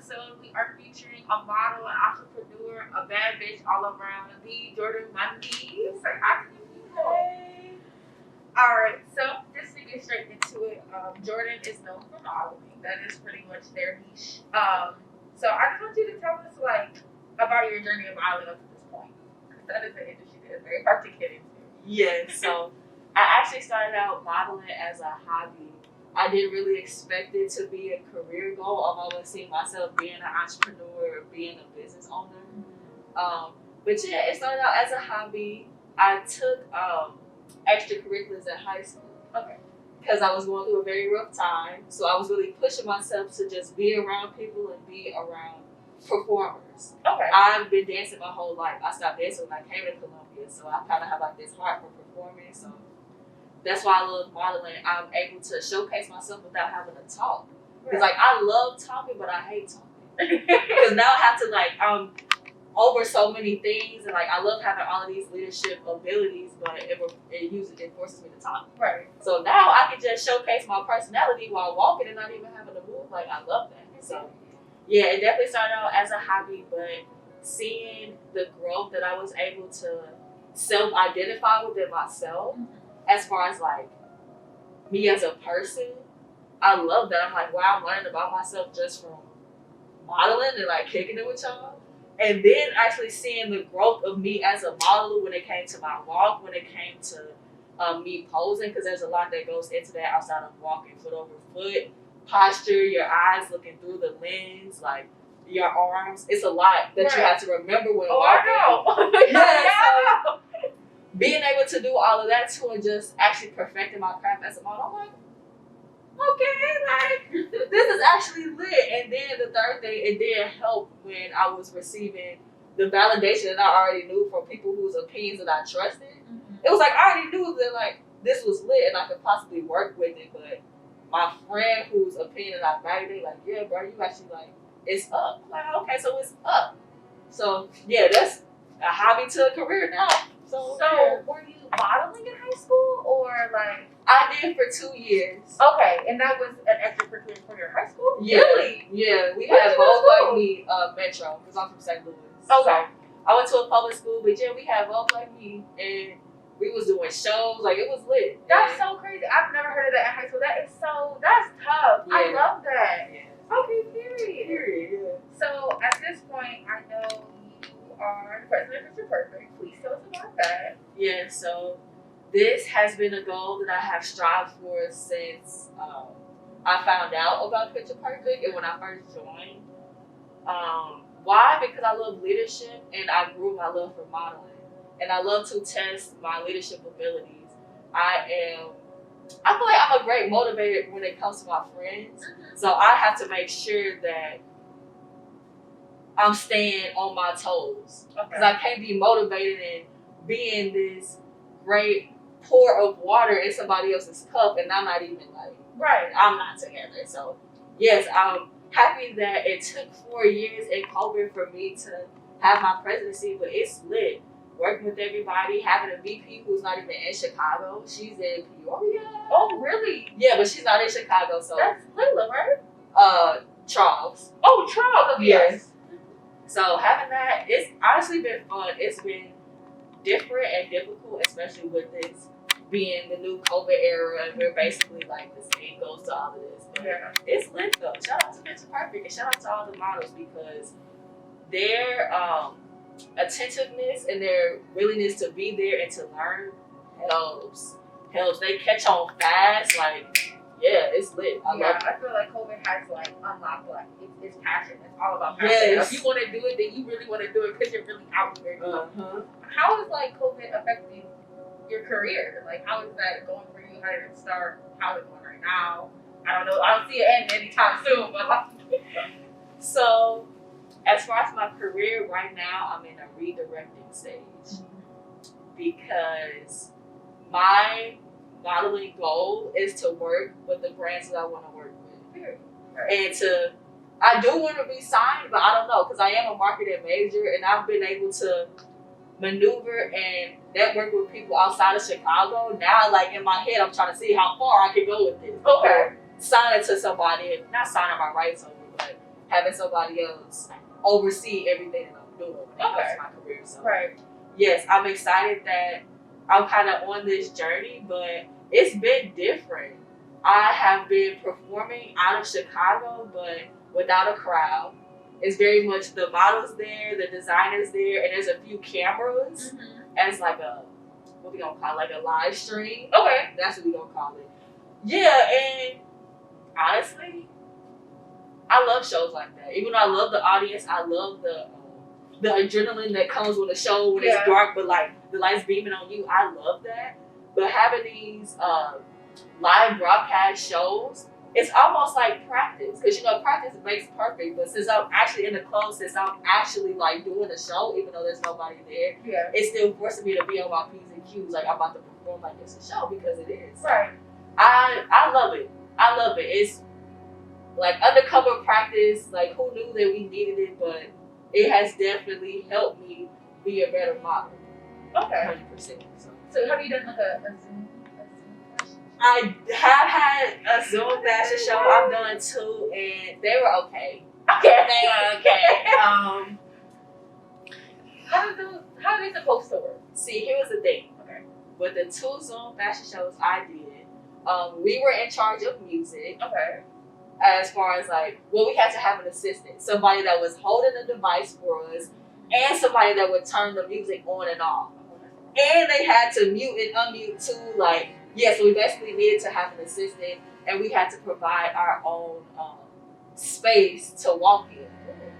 episode, we are featuring a model, an entrepreneur, a bad bitch all around, the Jordan Mundy. Say hi to the people. Hey. Alright, so just to get straight into it, Jordan is known for modeling. That is pretty much their niche. So I just want you to tell us, like, about your journey of modeling up to this point. Because that is an industry that is very hard to get into. Yeah, so I actually started out modeling as a hobby. I didn't really expect it to be a career goal. I've always seen myself being an entrepreneur or being a business owner. But yeah, it started out as a hobby. I took extracurriculars in high school. Okay. Because I was going through a very rough time. So I was really pushing myself to just be around people and be around performers. Okay. I've been dancing my whole life. I stopped dancing when I came to Columbia. So I kind of have like this heart for performing. So that's why I love modeling. I'm able to showcase myself without having to talk. Because like I love talking, but I hate talking. Because now I have to over so many things, and like I love having all of these leadership abilities, but it forces me to talk. Right. So now I can just showcase my personality while walking and not even having to move. Like I love that. So yeah, it definitely started out as a hobby, but seeing the growth that I was able to self-identify within myself, as far as like me as a person, I love that. I'm like, wow, I'm learning about myself just from modeling and like kicking it with y'all. And then actually seeing the growth of me as a model when it came to my walk, when it came to me posing, because there's a lot that goes into that outside of walking foot over foot, posture, your eyes looking through the lens, like your arms. It's a lot that you have to remember when walking. I know. So being able to do all of that too and just actually perfecting my craft as a model, I'm like, okay, like this is actually lit. And then the third thing, it did help when I was receiving the validation that I already knew from people whose opinions that I trusted. It was like I already knew that like this was lit and I could possibly work with it, but my friend whose opinion I validated, like, yeah, bro, you actually like it's up. I'm like, okay, so it's up. So yeah, that's a hobby to a career now. So were you modeling in high school or like? I did for 2 years. Okay, and that was an extracurricular for your high school? Yeah. Really? Yeah, we Where had did you go Vogue to Like school? Me Metro, because I'm from St. Louis. Okay. So I went to a public school, but yeah, we had Vogue Like Me, and we was doing shows, like it was lit. That's so crazy. I've never heard of that in high school. That's tough. I Yeah. love that. Yeah. Okay, period. Yeah. So at this point, I know you are the president of Mr. Perfect. Please tell us about that. Yeah, so this has been a goal that I have strived for since I found out about Picture Perfect and when I first joined. Why? Because I love leadership and I grew my love for modeling. And I love to test my leadership abilities. I feel like I'm a great motivator when it comes to my friends. So I have to make sure that I'm staying on my toes. Because I can't be motivated and being this great pour of water in somebody else's cup and I'm not even like, Right. I'm not together. So yes, I'm happy that it took 4 years in COVID for me to have my presidency, but it's lit. Working with everybody, having a VP who's not even in Chicago. She's in Peoria. Oh, really? Yeah, but she's not in Chicago, so That's Layla, right? Charles. Oh, Charles. Okay. Yes. So having that, it's honestly been fun. It's been different and difficult, especially with this being the new COVID era, and we're basically like the same goes to all of this. But Yeah. it's lit though. Shout out to Picture Perfect and shout out to all the models because their attentiveness and their willingness to be there and to learn helps. They catch on fast. Like, yeah, it's lit. I love it. I feel like COVID has like unlocked like it's passion. It's all about passion. Yes. If you want to do it, then you really want to do it because you're really out here. Uh-huh. How is like COVID affecting your career? Like, how is that going for you? How did it start? How is it going right now? I don't know. I don't see it end anytime soon, but So, as far as my career right now, I'm in a redirecting stage because my modeling goal is to work with the brands that I want to work with. Right. And I do want to be signed, but I don't know because I am a marketing major and I've been able to maneuver and network with people outside of Chicago. Now, like in my head, I'm trying to see how far I can go with this. Okay. Sign it to somebody, not signing my rights over, but having somebody else oversee everything that I'm doing when it comes to my career. So yes, I'm excited that I'm kind of on this journey, but it's been different. I have been performing out of Chicago, but without a crowd. It's very much the models there, the designers there, and there's a few cameras as like a, what we gonna call it, like a live stream. Okay. That's what we gonna call it. Yeah, and honestly, I love shows like that. Even though I love the audience, I love the adrenaline that comes with a show when it's dark, but like the lights beaming on you. I love that. But having these live broadcast shows, it's almost like practice, because practice makes perfect. But since I'm actually in the clothes, since I'm actually like doing a show, even though there's nobody there, it's still forcing me to be on my P's and Q's. Like I'm about to perform like it's a show, because it is. Right. I love it. I love it. It's like undercover practice. Like who knew that we needed it, but it has definitely helped me be a better model. Okay. 100%. So have you done like a Zoom? I have had a Zoom fashion show. I've done 2, and they were okay. Okay. They were okay. How are they supposed to work? See, here was the thing. Okay. With the 2 Zoom fashion shows I did, we were in charge of music. Okay. As far as like, well, we had to have an assistant, somebody that was holding the device for us, and somebody that would turn the music on and off. And they had to mute and unmute too. Like, yeah, so we basically needed to have an assistant, and we had to provide our own space to walk in.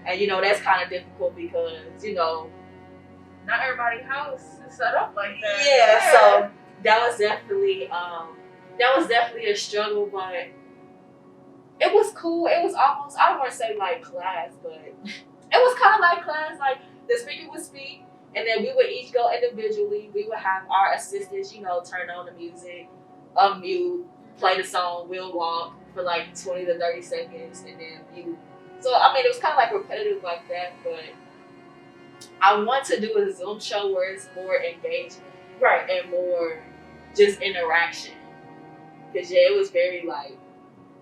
And that's kind of difficult because not everybody's house is set up like that. Yeah, so that was definitely a struggle, but it was cool. It was almost, I don't want to say like class, but it was kind of like class. Like the speaker would speak, and then we would each go individually. We would have our assistants, turn on the music, unmute, play the song, we'll walk for like 20 to 30 seconds, and then mute. So, I mean, it was kind of like repetitive like that, but I want to do a Zoom show where it's more engagement. Right. And more just interaction. Because, yeah, it was very like,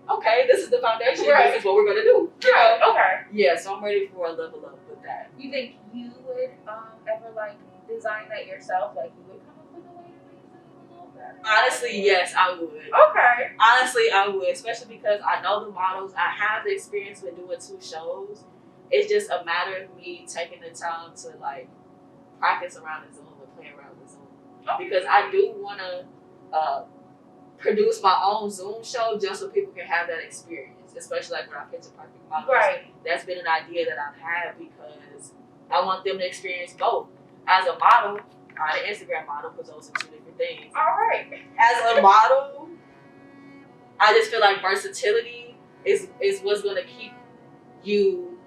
okay, this is the foundation. Right. This is what we're going to do. Right. Okay. Yeah, so I'm ready for a level up with that. You think you would ever like design that yourself? Like you would come up with a way to make it a little better? Honestly, yes, I would. Okay. Honestly, I would, especially because I know the models. I have the experience with doing 2 shows. It's just a matter of me taking the time to like practice around the Zoom and play around with Zoom. Okay. Because I do want to produce my own Zoom show just so people can have that experience, especially like when I picture perfect models. Right. That's been an idea that I've had because I want them to experience both. As a model, not an Instagram model, because those are 2 different things. All right. As a model, I just feel like versatility is what's going to keep you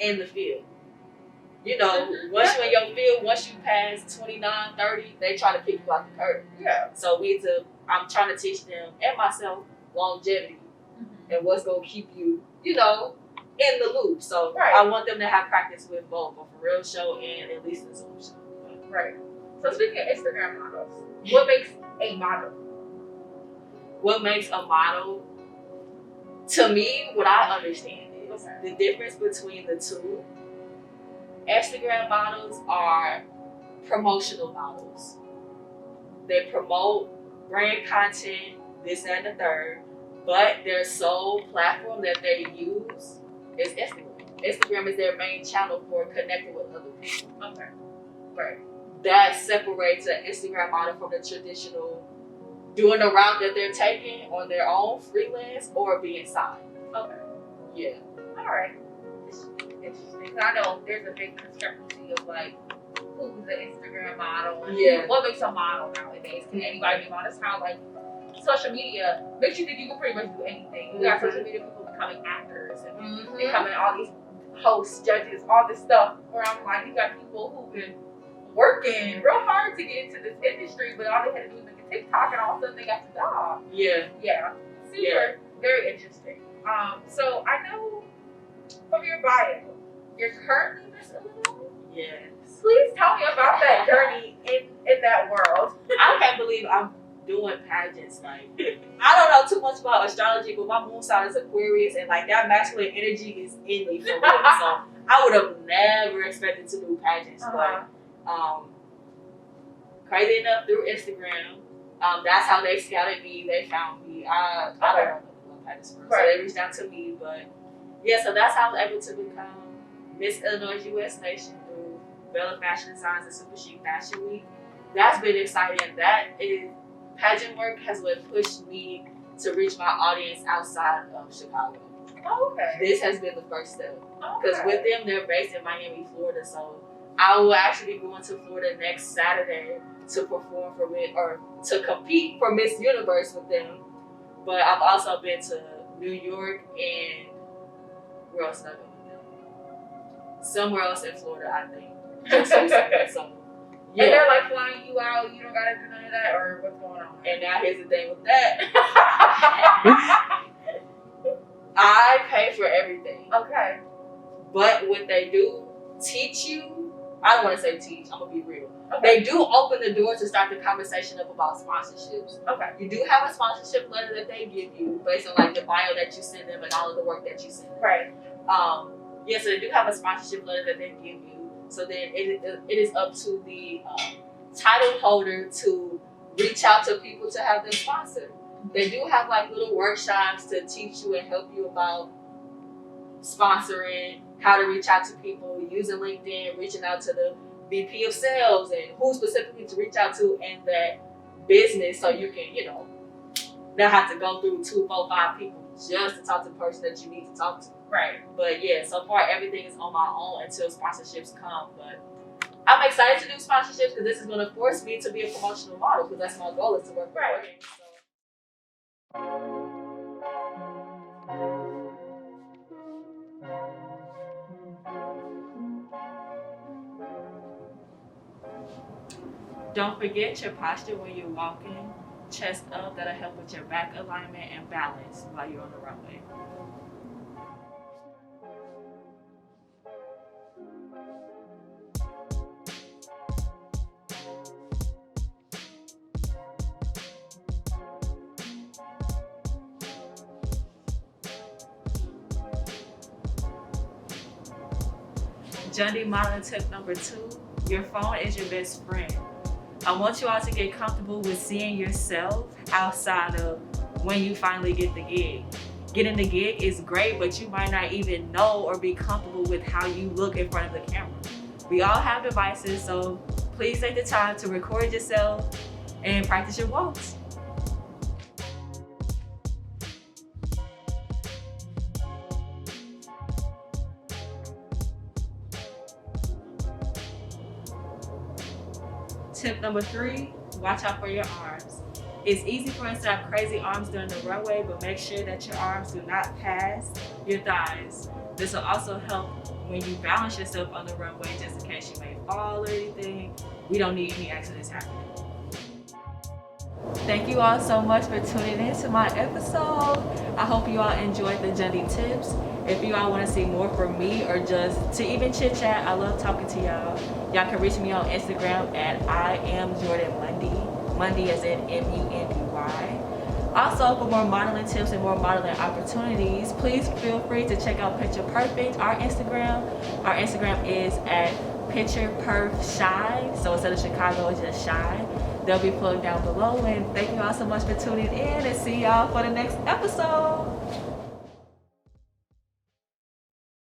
in the field. Once you're in your field, once you pass 29, 30, they try to kick you out the curb. Yeah. So I'm trying to teach them and myself longevity and what's going to keep you, in the loop. So I want them to have practice with both a for real show and at least a Zoom show. Right. So speaking of Instagram models, what makes a model? What makes a model? To me, what I understand is the difference between the 2. Instagram models are promotional models. They promote brand content, this, that, and the third, but their sole platform that they use is Instagram. Instagram is their main channel for connecting with other people. Okay. Right. That separates an Instagram model from the traditional doing the route that they're taking on their own, freelance, or being signed. Okay. Yeah. All right. Interesting. I know there's a big discrepancy of like who's an Instagram model and what makes a model nowadays. Can anybody be honest? How like social media makes you think you can pretty much do anything. You got social media people becoming actors and becoming all these hosts, judges, all this stuff. Where I'm like, you got people who've been working real hard to get into this industry, but all they had to do was make a TikTok, and all of a sudden they got the job. Yeah. Yeah. Super. Very interesting. So I know from your bio, you're currently Miss Illinois. Yes. Please tell me about that journey in that world. I can't believe I'm doing pageants. Like, I don't know too much about astrology, but my moon sign is Aquarius, and like that masculine energy is in me for real. So I would have never expected to do pageants, but crazy enough, through Instagram, that's how they scouted me. They found me. I don't know nothing about pageants, so they reached out to me. But yeah, so that's how I was able to become Miss Illinois U.S. Nation through Bella Fashion Designs and Super Chic Fashion Week. That's been exciting. That is, pageant work has what pushed me to reach my audience outside of Chicago. Okay. This has been the first step. Because with them, they're based in Miami, Florida. So I will actually be going to Florida next Saturday to perform for or to compete for Miss Universe with them. But I've also been to New York and where else did I go with them? Somewhere else in Florida, I think. Just recently. So, yeah. And they're like flying you out, you don't gotta do none of that, or what's going on? And now here's the thing with that. I pay for everything. Okay. But what they do teach you, I don't want to say teach, I'm gonna be real. Okay. They do open the door to start the conversation up about sponsorships. Okay. You do have a sponsorship letter that they give you based on like the bio that you send them and all of the work that you send them. Right. Yeah, so they do have a sponsorship letter that they give you. So then it is up to the title holder to reach out to people to have them sponsored. They do have like little workshops to teach you and help you about sponsoring, how to reach out to people, using LinkedIn, reaching out to the VP of sales and who specifically to reach out to in that business so you can, you know, not have to go through 2, 4, 5 people just to talk to the person that you need to talk to. Right. But yeah, so far everything is on my own until sponsorships come. But I'm excited to do sponsorships because this is going to force me to be a promotional model because that's my goal is to work for brands. Don't forget your posture when you're walking. Chest up, that'll help with your back alignment and balance while you're on the runway. Jundy modeling tip number 2, your phone is your best friend. I want you all to get comfortable with seeing yourself outside of when you finally get the gig. Getting the gig is great, but you might not even know or be comfortable with how you look in front of the camera. We all have devices, so please take the time to record yourself and practice your walks. Tip number 3, watch out for your arms. It's easy for us to have crazy arms during the runway, but make sure that your arms do not pass your thighs. This will also help when you balance yourself on the runway just in case you may fall or anything. We don't need any accidents happening. Thank you all so much for tuning in to my episode. I hope you all enjoyed the Jundy tips. If you all want to see more from me or just to even chit chat, I love talking to y'all. Y'all can reach me on Instagram at I am Jordan Mundy. Mundy as in M-U-N-D-Y. Also, for more modeling tips and more modeling opportunities, please feel free to check out Picture Perfect, our Instagram. Our Instagram is at PicturePerfShy. So instead of Chicago, it's just Shy. They'll be plugged down below. And thank you all so much for tuning in and see y'all for the next episode.